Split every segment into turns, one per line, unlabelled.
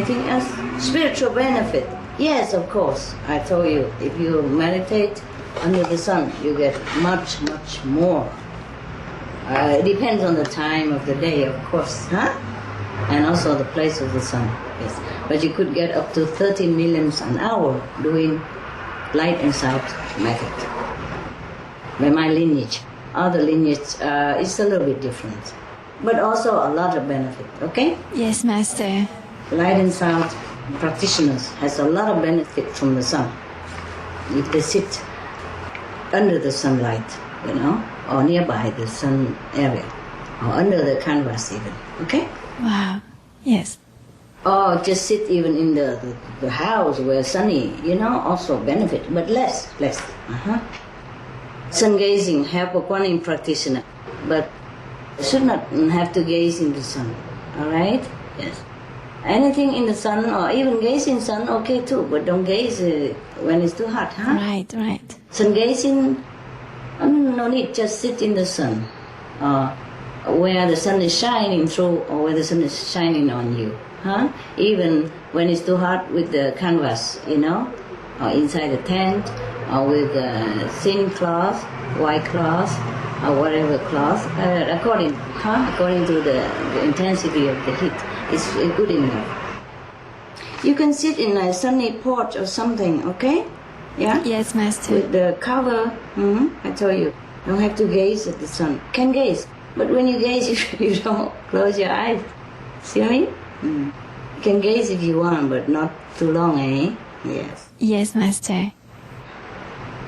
Anything else? Spiritual benefit. Yes, of course. I told you, if you meditate under the sun, you get much, much more. It depends on the time of the day, of course, huh? And also the place of the sun, yes. But you could get up to 30 millions an hour doing light and sound method. By my lineage. Other lineage is a little bit different. But also a lot of benefit, okay?
Yes, Master.
Light and sound practitioners has a lot of benefit from the sun. If they sit under the sunlight, or nearby the sun area, or under the canvas even, okay?
Wow, yes.
Or just sit even in the house where sunny, also benefit, but less. Sun gazing, help a Kuan practitioner, but should not have to gaze in the sun, all right? Yes. Anything in the sun or even gaze in sun, okay too, but don't gaze when it's too hot, huh?
Right.
Sun gazing, no need, just sit in the sun, where the sun is shining through or where the sun is shining on you, huh? Even when it's too hot with the canvas, or inside the tent, or with thin cloth, white cloth, or whatever cloth, according to the intensity of the heat. It's good enough. You can sit in a sunny porch or something, okay? Yeah?
Yes, Master.
With the cover, I told you, don't have to gaze at the sun. Can gaze, but when you gaze, you don't close your eyes. See what I mean? You can gaze if you want, but not too long, eh? Yes.
Yes, Master.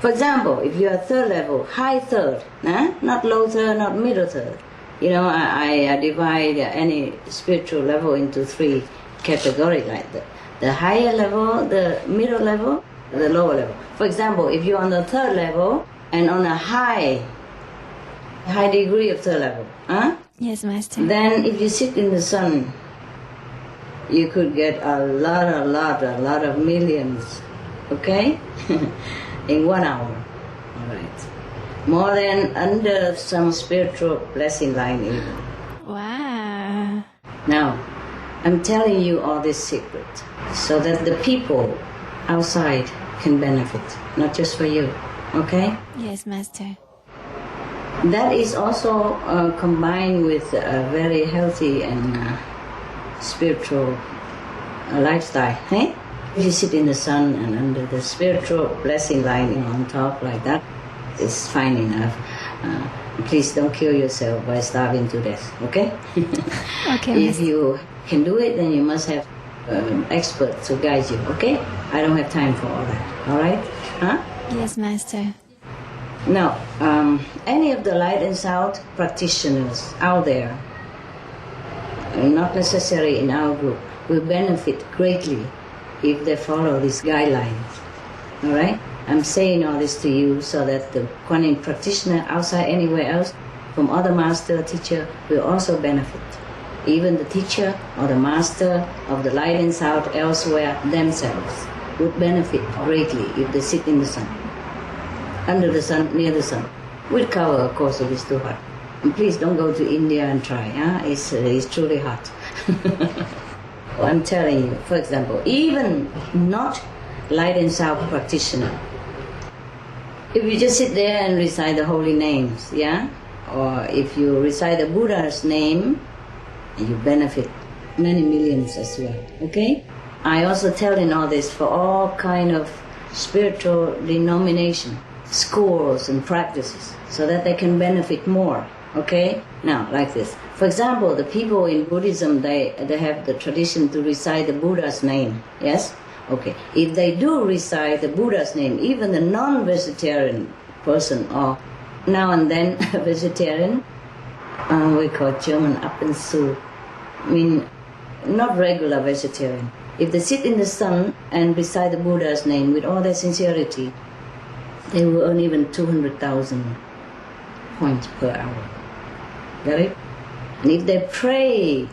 For example, if you are third level, high third, not low third, not middle third. I divide any spiritual level into 3 categories like that. The higher level, the middle level, the lower level. For example, if you're on the third level and on a high degree of third level,
Yes, Master.
then if you sit in the sun, you could get a lot of millions, okay? In 1 hour, all right. More than under some spiritual blessing line even.
Wow.
Now, I'm telling you all this secret so that the people outside can benefit, not just for you, okay?
Yes, Master.
That is also combined with a very healthy and spiritual lifestyle, eh? If you sit in the sun and under the spiritual blessing line on top like that, it's fine enough. Please don't kill yourself by starving to death, okay?
Okay,
If you can do it, then you must have experts to guide you, okay? I don't have time for all that, all right? Huh?
Yes, Master.
Now, any of the light and sound practitioners out there, not necessarily in our group, will benefit greatly if they follow these guidelines, all right? I'm saying all this to you so that the Kuan Yin practitioner outside anywhere else, from other master, teacher, will also benefit. Even the teacher or the master of the light and sound elsewhere themselves would benefit greatly if they sit in the sun, under the sun, near the sun, with cover, of course, if it's too hot. And please don't go to India and try, it's truly hot. I'm telling you, for example, even not light and sound practitioner, if you just sit there and recite the holy names, or if you recite the Buddha's name, you benefit many millions as well, okay? I also tell in all this for all kind of spiritual denomination, schools and practices, so that they can benefit more, okay? Now, like this. For example, the people in Buddhism, they have the tradition to recite the Buddha's name, yes? Okay, if they do recite the Buddha's name, even the non-vegetarian person, or now and then a vegetarian, we call German ab und zu, not regular vegetarian. If they sit in the sun and recite the Buddha's name with all their sincerity, they will earn even 200,000 points per hour. Got it? And if they pray,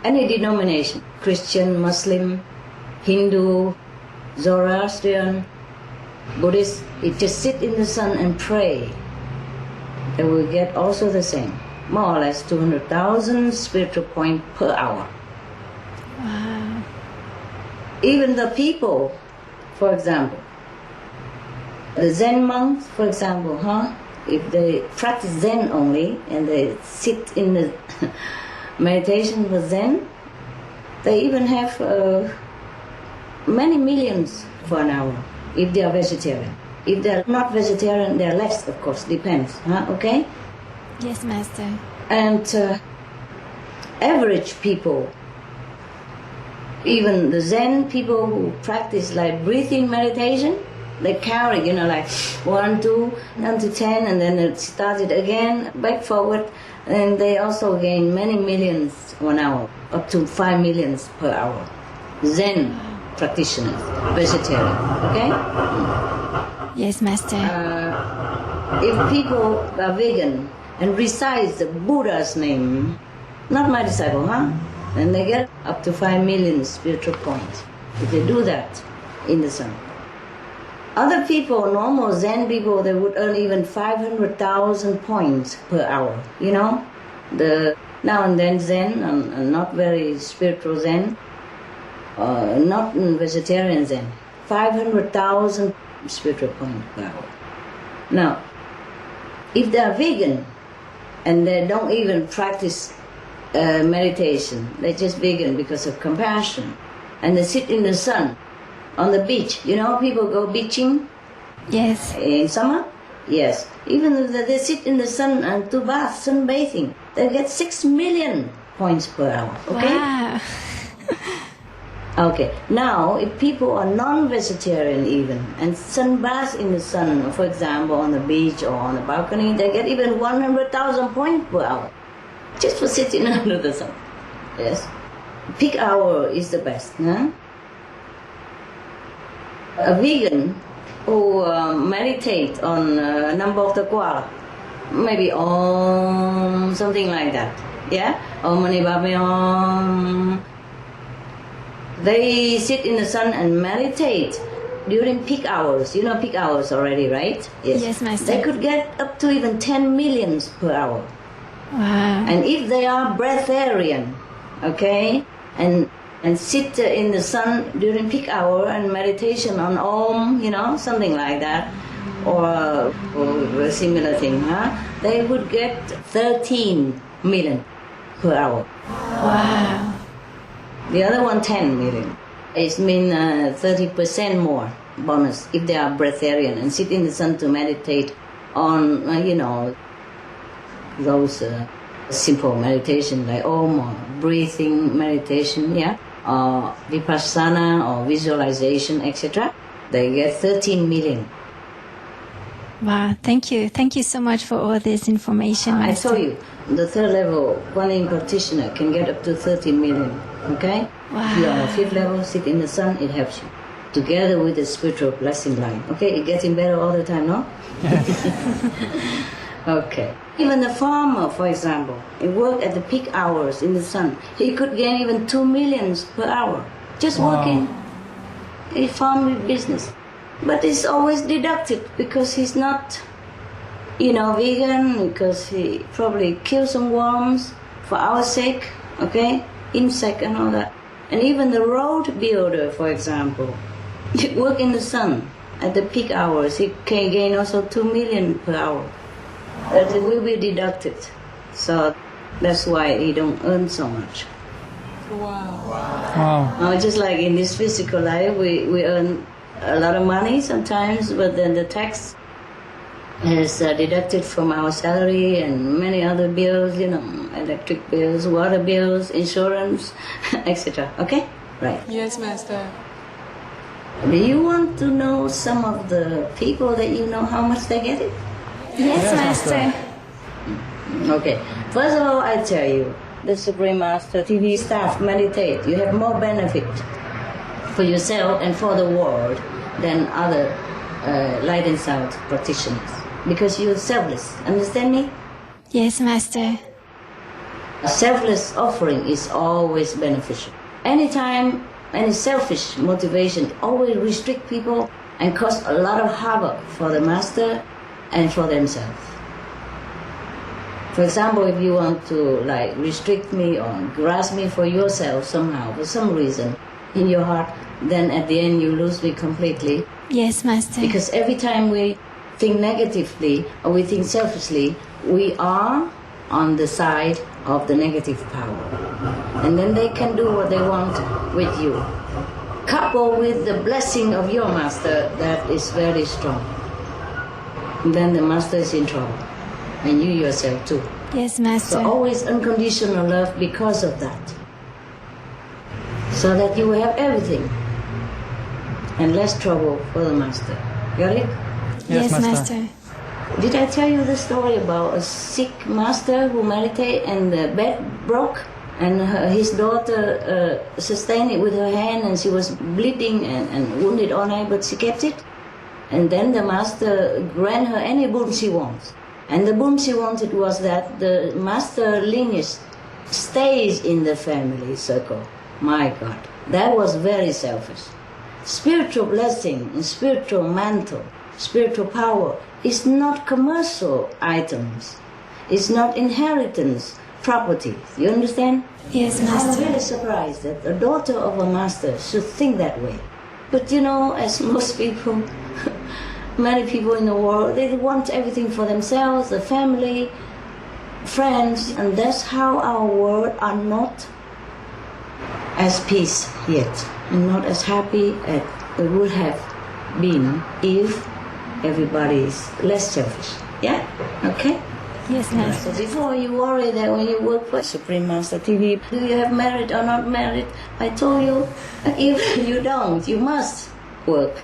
any denomination, Christian, Muslim, Hindu, Zoroastrian, Buddhist, if just sit in the sun and pray, they will get also the same, more or less 200,000 spiritual points per hour.
Wow.
even the people, for example, the Zen monks, for example, if they practice Zen only and they sit in the meditation for Zen, they even have many millions for an hour if they are vegetarian. If they are not vegetarian, they are less, of course, depends. Okay?
Yes, Master.
And average people, even the Zen people who practice like breathing meditation, they carry, like 1, 2, down to 10, and then it started again, back forward, and they also gain many millions 1 hour, up to 5 millions per hour. Zen practitioners, vegetarian, okay?
Yes, Master.
If people are vegan and recite the Buddha's name, not my disciple, then they get up to 5 million spiritual points if they do that in the sun. Other people, normal Zen people, they would earn even 500,000 points per hour. The now and then Zen, and not very spiritual Zen, not vegetarian Zen, 500,000 spiritual points per hour. Now, if they are vegan and they don't even practice meditation, they're just vegan because of compassion, and they sit in the sun on the beach. People go beaching.
Yes.
In summer. Yes. Even if they sit in the sun and do bath, sunbathing, they get 6 million points per hour. Okay.
Wow.
Okay. Now, if people are non-vegetarian even and sunbath in the sun, for example, on the beach or on the balcony, they get even 100,000 points per hour just for sitting under the sun. Yes. Peak hour is the best. A vegan who meditate on number of the koala, maybe Om, something like that. Yeah? Om Mani Padme Om. They sit in the sun and meditate during peak hours. Peak hours already, right?
Yes, Master.
They could get up to even 10 millions per hour.
Wow.
And if they are breatharian, okay, and sit in the sun during peak hour and meditation on Om, something like that, or a similar thing, they would get 13 million per hour.
Wow.
The other one, 10 million. It means 30% more bonus if they are breatharian and sit in the sun to meditate on, those simple meditation like Om or breathing meditation, or Vipassana or visualization, etc. They get 13 million.
Wow, thank you. Thank you so much for all this information, Master.
I told you, the third level, Guanyin practitioner can get up to 13 million, okay?
Wow.
If you are on the fifth level, sit in the sun, it helps you. Together with the spiritual blessing line. Okay, it getting better all the time, no? Okay. Even the farmer, for example, he work at the peak hours in the sun. He could gain even 2 millions per hour. Just working. He farm business. But it's always deducted because he's not, vegan, because he probably kills some worms for our sake, okay? Insect and all that. And even the road builder, for example, he work in the sun at the peak hours. He can gain also 2 million per hour. But it will be deducted. So that's why he don't earn so much. Wow. Just like in this physical life, we earn a lot of money sometimes, but then the tax is deducted from our salary and many other bills, electric bills, water bills, insurance, etc. Okay? Right.
Yes, Master.
Do you want to know some of the people that you know how much they get it?
Yes, Master.
Okay. First of all, I tell you, the Supreme Master TV staff meditate. You have more benefit for yourself and for the world than other light and sound practitioners, because you're selfless. Understand me?
Yes, Master.
A selfless offering is always beneficial. Anytime any selfish motivation always restrict people and cause a lot of havoc for the Master and for themselves. For example, if you want to restrict me or grasp me for yourself somehow, for some reason, in your heart, then at the end you lose me completely.
Yes, Master.
Because every time we think negatively or we think selfishly, we are on the side of the negative power. And then they can do what they want with you. Coupled with the blessing of your master, that is very strong. And then the master is in trouble. And you yourself too.
Yes, Master.
So always unconditional love because of that. So that you will have everything. And less trouble for the master. Got it?
Yes, Master.
Did I tell you the story about a sick master who meditated and the bed broke? And his daughter sustained it with her hand and she was bleeding and wounded on her, but she kept it. And then the master granted her any boon she wants. And the boon she wanted was that the master lineage stays in the family circle. My God, that was very selfish. Spiritual blessing and spiritual mantle, spiritual power is not commercial items. It's not inheritance property. You understand?
Yes, Master.
I'm really surprised that a daughter of a master should think that way. But you know, as most people, many people in the world, they want everything for themselves, the family, friends, and that's how our world are not as peace yet, and not as happy as it would have been if everybody is less selfish. Yeah? Okay?
Yes, Master.
So before you worry that when you work for Supreme Master TV, do you have merit or not merit? I told you, if you don't, you must work.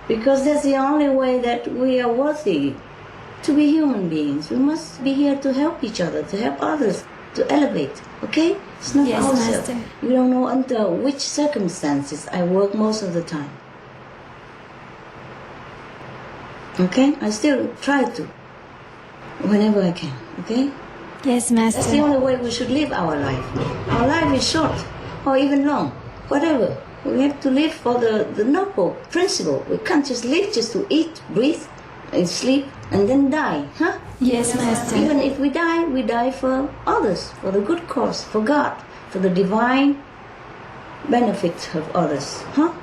Because that's the only way that we are worthy to be human beings. We must be here to help each other, to help others, to elevate. Okay? It's not
Yes,
ourselves.
Master.
You don't know under which circumstances I work most of the time. Okay? I still try to, whenever I can. Okay?
Yes,
That's the
Master.
only way we should live our life. Our life is short or even long, whatever. We have to live for the noble principle. We can't just live just to eat, breathe, and sleep, and then die, huh?
Yes, Master.
Even if we die for others, for the good cause, for God, for the divine benefit of others, huh?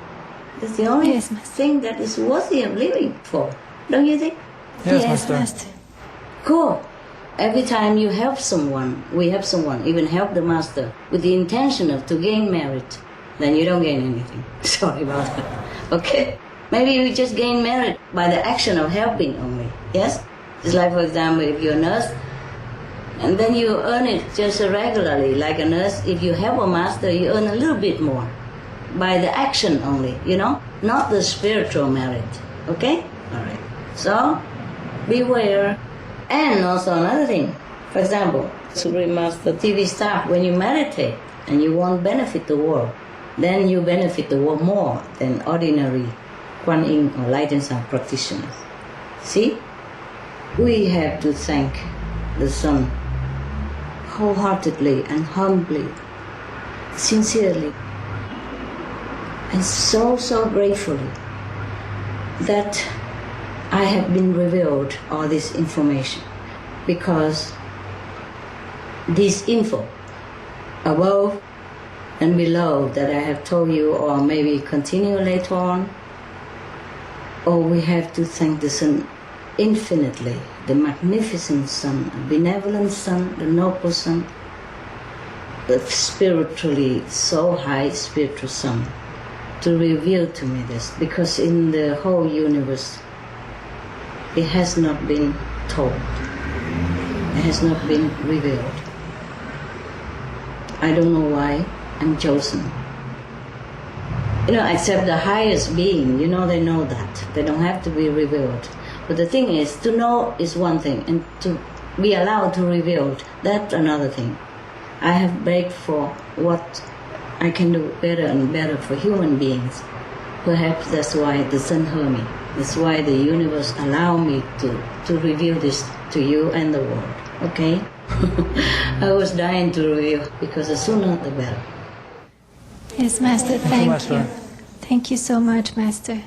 That's the only
Yes, Master.
thing that is worthy of living for, don't you think?
Yes, Master.
Cool. Every time you help someone, we help someone, even help the master, with the intention of to gain merit, then you don't gain anything. Sorry about that. Okay? Maybe you just gain merit by the action of helping only. Yes? It's like, for example, if you're a nurse, and then you earn it just regularly, like a nurse. If you help a master, you earn a little bit more by the action only, you know? Not the spiritual merit. Okay? All right. So, beware. And also another thing, for example, Supreme Master TV staff, when you meditate and you want to benefit the world, then you benefit the world more than ordinary Kuan Yin or Light and Sound practitioners. See? We have to thank the Sun wholeheartedly and humbly, sincerely, and so gratefully that I have been revealed all this information, because this info above and below that I have told you, or maybe continue later on, or we have to thank the Sun infinitely, the magnificent Sun, the benevolent Sun, the noble Sun, the spiritually so high spiritual Sun, to reveal to me this, because in the whole universe it has not been told, it has not been revealed. I don't know why I'm chosen. You know, except the highest being, you know, they know that. They don't have to be revealed. But the thing is, to know is one thing, and to be allowed to reveal, that's another thing. I have begged for what I can do better and better for human beings. Perhaps that's why the Sun heard me. That's why the universe allowed me to reveal this to you and the world. Okay? I was dying to reveal, because the sooner the better.
Yes, Master. Thank
Master.
you. Thank you so much, Master.